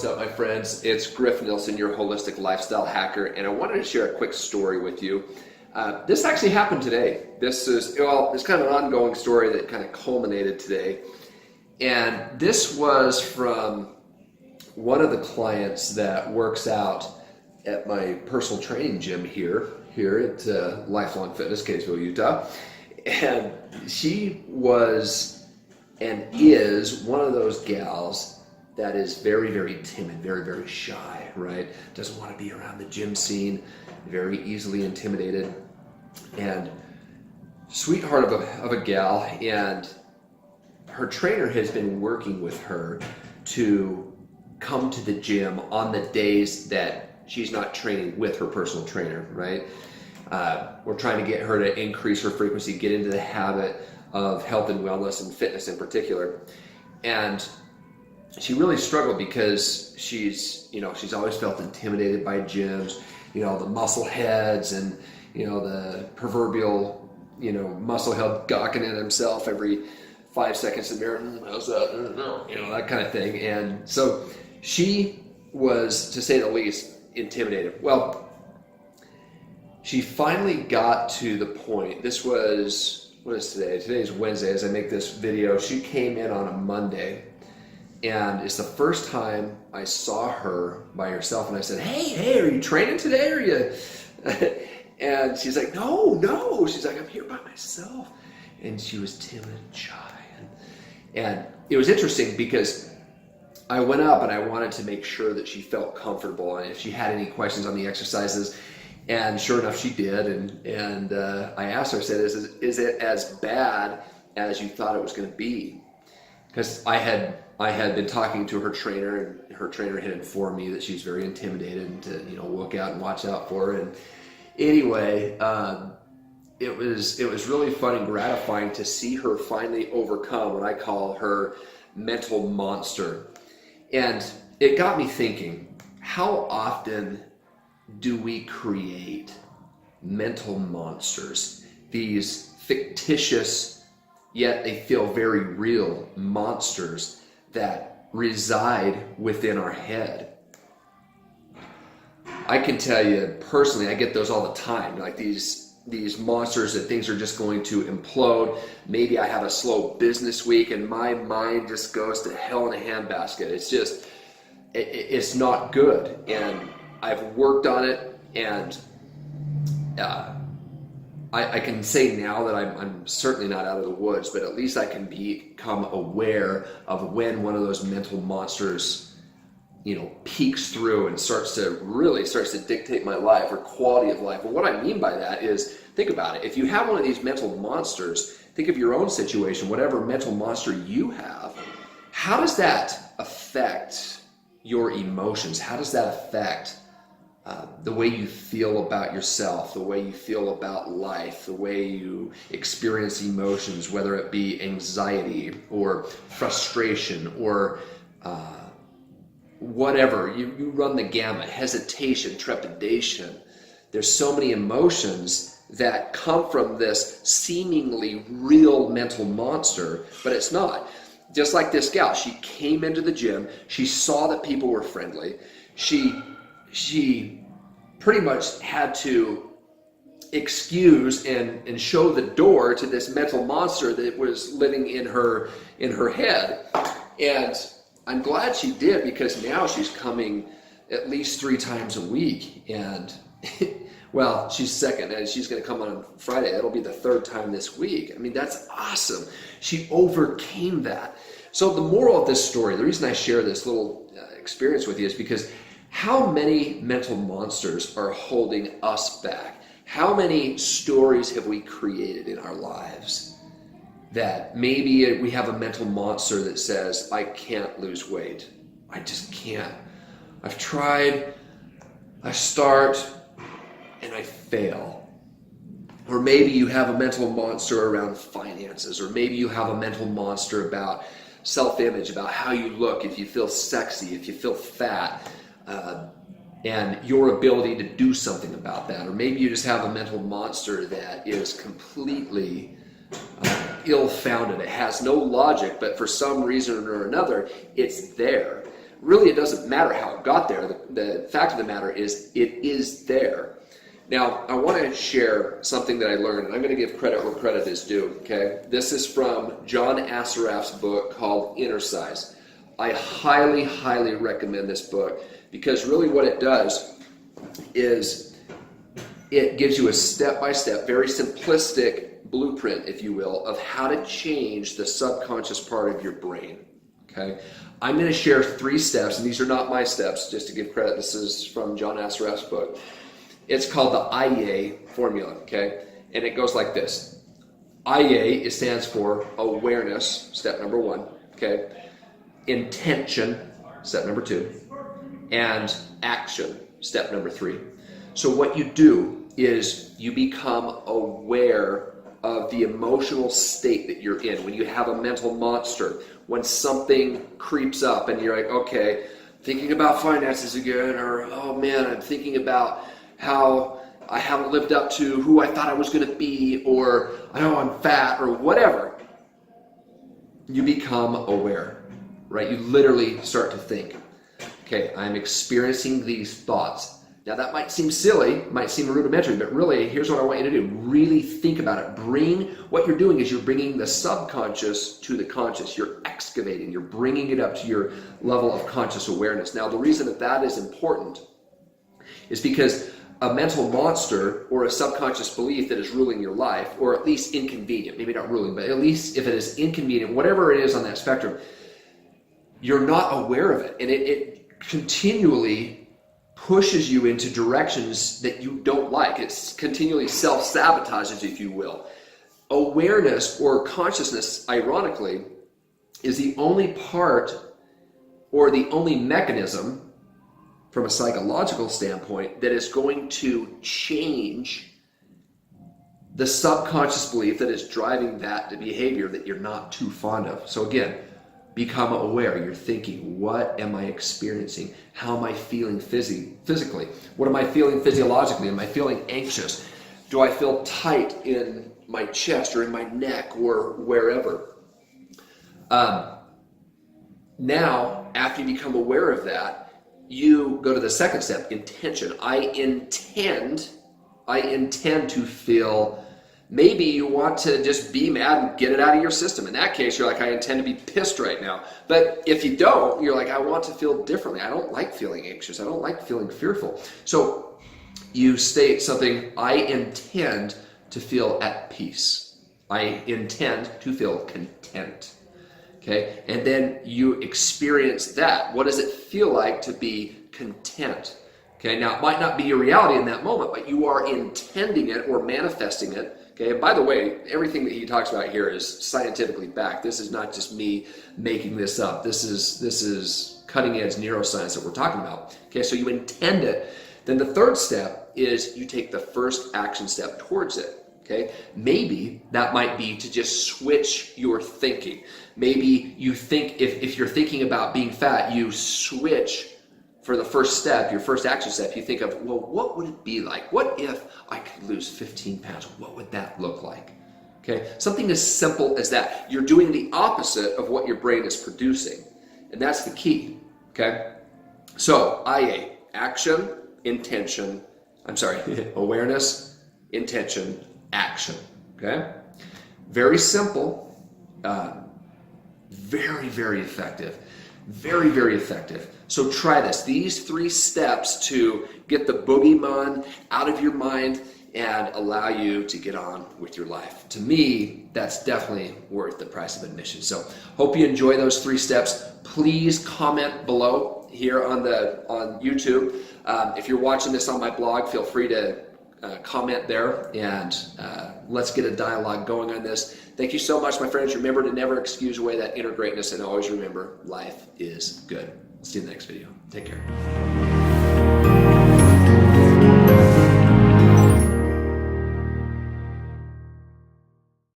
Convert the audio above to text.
What's up, my friends? It's Griff Nilsson, your holistic lifestyle hacker, and I wanted to share a quick story with you. This actually happened today. It's kind of an ongoing story that kind of culminated today. And this was from one of the clients that works out at my personal training gym here at Lifelong Fitness, Kaysville, Utah. And she was and is one of those gals that is very, very timid, very, very shy, right? Doesn't want to be around the gym scene, very easily intimidated, and sweetheart of a gal. And her trainer has been working with her to come to the gym on the days that she's not training with her personal trainer, right? We're trying to get her to increase her frequency, get into the habit of health and wellness and fitness in particular. And she really struggled because she's always felt intimidated by gyms, the muscle heads and, the proverbial, muscle head gawking at himself every 5 seconds in the mirror. How's that? That kind of thing. And so she was, to say the least, intimidated. Well, she finally got to the point. what is today? Today's Wednesday as I make this video. She came in on a Monday. And it's the first time I saw her by herself, and I said, hey, are you training today? Are you? And she's like, no. She's like, I'm here by myself. And she was timid and shy. And it was interesting because I went up and I wanted to make sure that she felt comfortable and if she had any questions on the exercises. And sure enough, she did. And I asked her, I said, is it as bad as you thought it was going to be? Because I had been talking to her trainer, and her trainer had informed me that she's very intimidated and to look out and watch out for her. And anyway, it was really fun and gratifying to see her finally overcome what I call her mental monster. And it got me thinking, how often do we create mental monsters? These fictitious, yet they feel very real monsters that reside within our head. I can tell you personally, I get those all the time, like these monsters that things are just going to implode. Maybe I have a slow business week and my mind just goes to hell in a handbasket. It's not good. And I've worked on it, and I can say now that I'm certainly not out of the woods, but at least I can become aware of when one of those mental monsters, peeks through and starts to dictate my life or quality of life. And what I mean by that is, think about it. If you have one of these mental monsters, think of your own situation, whatever mental monster you have. How does that affect your emotions? How does that affect the way you feel about yourself, the way you feel about life, the way you experience emotions, whether it be anxiety or frustration or whatever. You run the gamut, hesitation, trepidation. There's so many emotions that come from this seemingly real mental monster, but it's not. Just like this gal, she came into the gym, she saw that people were friendly, she pretty much had to excuse and show the door to this mental monster that was living in her head. And I'm glad she did, because now she's coming at least 3 times a week. And well, she's second, and she's going to come on Friday. That'll be the 3rd time this week. I mean, that's awesome. She overcame that. So the moral of this story, the reason I share this little experience with you is because how many mental monsters are holding us back? How many stories have we created in our lives that maybe we have a mental monster that says, I can't lose weight. I just can't. I've tried, I start, and I fail. Or maybe you have a mental monster around finances, or maybe you have a mental monster about self-image, about how you look, if you feel sexy, if you feel fat, and your ability to do something about that. Or maybe you just have a mental monster that is completely ill-founded. It has no logic, but for some reason or another, it's there. really it doesn't matter how it got there. The fact of the matter is it is there. Now, I want to share something that I learned, and I'm going to give credit where credit is due, okay? This is from John Assaraf's book called Inner Size. I highly, highly recommend this book because really what it does is it gives you a step-by-step, very simplistic blueprint, if you will, of how to change the subconscious part of your brain, okay? I'm going to share 3 steps, and these are not my steps, just to give credit. This is from John Assaraf's book. It's called the IA formula, okay? And it goes like this. IA, it stands for awareness, step number 1, okay? Intention, step number 2, and action, step number 3. So what you do is you become aware of the emotional state that you're in. When you have a mental monster, when something creeps up and you're like, okay, thinking about finances again, or oh man, I'm thinking about how I haven't lived up to who I thought I was going to be, or I know I'm fat, or whatever, you become aware, right? You literally start to think, okay, I'm experiencing these thoughts. Now that might seem silly, might seem rudimentary, but really, here's what I want you to do. Really think about it. What you're doing is you're bringing the subconscious to the conscious. You're excavating, you're bringing it up to your level of conscious awareness. Now the reason that is important is because a mental monster or a subconscious belief that is ruling your life, or at least inconvenient, maybe not ruling, but at least if it is inconvenient, whatever it is on that spectrum, you're not aware of it. And it continually pushes you into directions that you don't like. It continually self-sabotages, if you will. Awareness or consciousness, ironically, is the only part or the only mechanism from a psychological standpoint that is going to change the subconscious belief that is driving that behavior that you're not too fond of. So again, become aware. You're thinking, what am I experiencing? How am I feeling physically? What am I feeling physiologically? Am I feeling anxious? Do I feel tight in my chest or in my neck or wherever? Now, after you become aware of that, you go to the second step, intention. I intend to feel, maybe you want to just be mad and get it out of your system. In that case, you're like, I intend to be pissed right now. But if you don't, you're like, I want to feel differently. I don't like feeling anxious. I don't like feeling fearful. So you state something, I intend to feel at peace. I intend to feel content. Okay, and then you experience that. What does it feel like to be content? Okay, now it might not be your reality in that moment, but you are intending it or manifesting it. Okay, and by the way, everything that he talks about here is scientifically backed. This is not just me making this up. This is cutting edge neuroscience that we're talking about. Okay, so you intend it. Then the third step is you take the first action step towards it. Okay, maybe that might be to just switch your thinking. Maybe you think, if you're thinking about being fat, you switch for the first step, your first action step. You think of, well, what would it be like? What if I could lose 15 pounds? What would that look like? Okay, something as simple as that. You're doing the opposite of what your brain is producing. And that's the key, okay? So, IA, action, intention, awareness, intention, action, okay? Very simple, very, very effective. Very, very effective. So try this. These 3 steps to get the boogeyman out of your mind and allow you to get on with your life. To me, that's definitely worth the price of admission. So hope you enjoy those 3 steps. Please comment below here on YouTube. If you're watching this on my blog, feel free to comment there, and let's get a dialogue going on this. Thank you so much, my friends. Remember to never excuse away that inner greatness, and always remember, life is good. I'll see you in the next video. Take care.